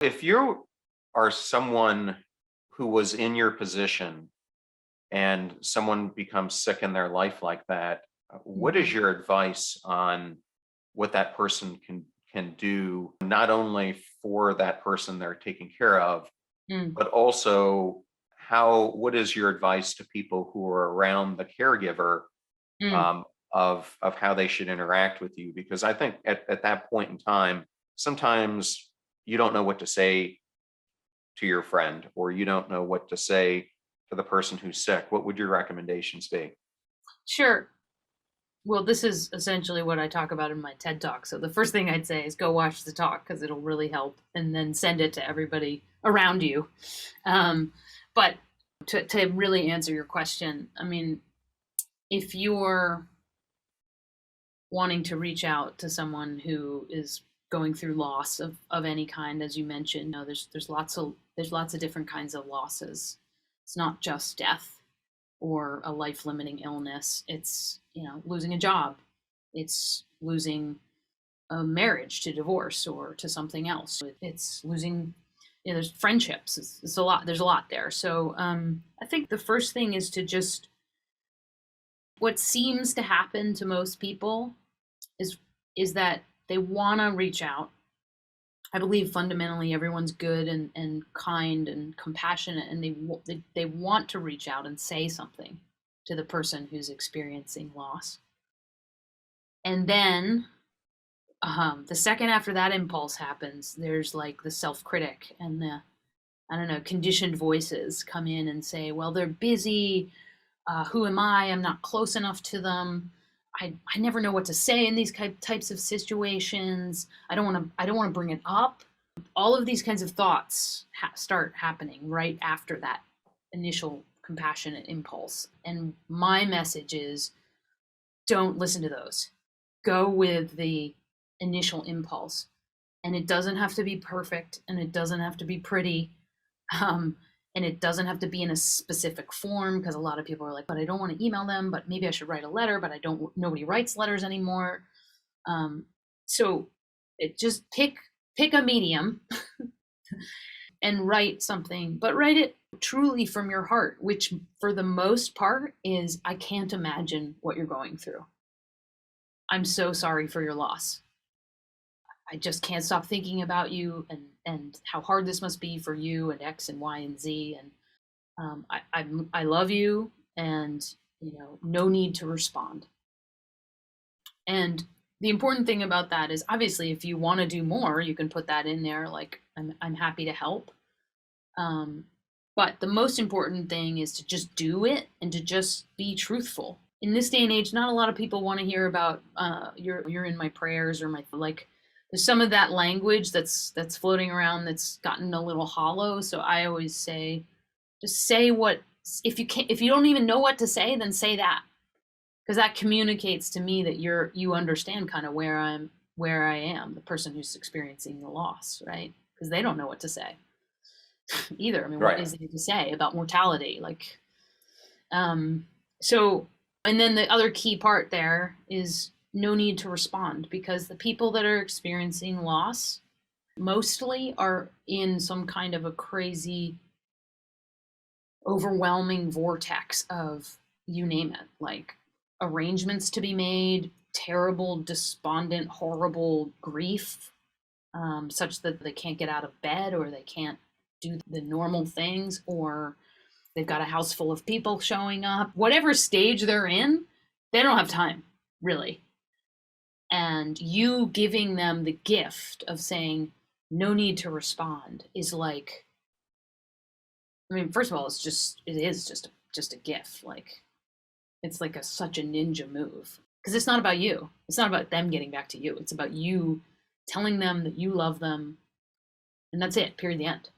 If you are someone who was in your position and someone becomes sick in their life like that, what is Mhm. your advice on what that person can do, not only for that person they're taking care of, Mm, but also what is your advice to people who are around the caregiver, mm. um, of how they should interact with you? Because I think at that point in time, sometimes you don't know what to say to your friend, or you don't know what to say to the person who's sick. What would your recommendations be? Sure. Well, this is essentially what I talk about in my TED Talk. So the first thing I'd say is go watch the talk because it'll really help, and then send it to everybody around you. Um, but to really answer your question, I mean, if you're wanting to reach out to someone who is going through loss of any kind, as you mentioned, there's lots of different kinds of losses. It's not just death or a life limiting illness. It's, losing a job. It's losing a marriage to divorce or to something else. It's losing, there's friendships. It's a lot. There's a lot there. So I think the first thing is to just, what seems to happen to most people is is that they want to reach out. I believe fundamentally everyone's good and kind and compassionate, and they want to reach out and say something to the person who's experiencing loss. And then the second after that impulse happens, there's like the self critic and the, I don't know, conditioned voices come in and say, well, they're busy. Who am I? I'm not close enough to them. I never know what to say in these types of situations. I don't want to bring it up. All of these kinds of thoughts start happening right after that initial compassionate impulse. And my message is, don't listen to those. Go with the initial impulse. And it doesn't have to be perfect, and it doesn't have to be pretty. Um, and it doesn't have to be in a specific form, because a lot of people are like, but I don't want to email them, but maybe I should write a letter, but nobody writes letters anymore. Um, so it just pick a medium and write something, but write it truly from your heart, which for the most part is, I can't imagine what you're going through. I'm so sorry for your loss. I just can't stop thinking about you, and how hard this must be for you and X and Y and Z. And I love you, and no need to respond. And the important thing about that is, obviously, if you want to do more, you can put that in there. Like, I'm happy to help. Um, but the most important thing is to just do it and to just be truthful. In this day and age, not a lot of people want to hear about you're in my prayers, or my, like, there's some of that language that's floating around that's gotten a little hollow. So I always say, just say what, if you don't even know what to say, then say that, because that communicates to me that you understand kind of where I am, the person who's experiencing the loss, right? Because they don't know what to say either. I mean, what Right. is there to say about mortality? Like, um, so, and then the other key part there is no need to respond, because the people that are experiencing loss mostly are in some kind of a crazy, overwhelming vortex of, you name it, like arrangements to be made, terrible, despondent, horrible grief, such that they can't get out of bed, or they can't do the normal things, or they've got a house full of people showing up. Whatever stage they're in, they don't have time, really. And you giving them the gift of saying, no need to respond, is like, I mean, first of all, it is just a gift. Like, it's like such a ninja move, because it's not about you. It's not about them getting back to you. It's about you telling them that you love them, and that's it. Period. The end.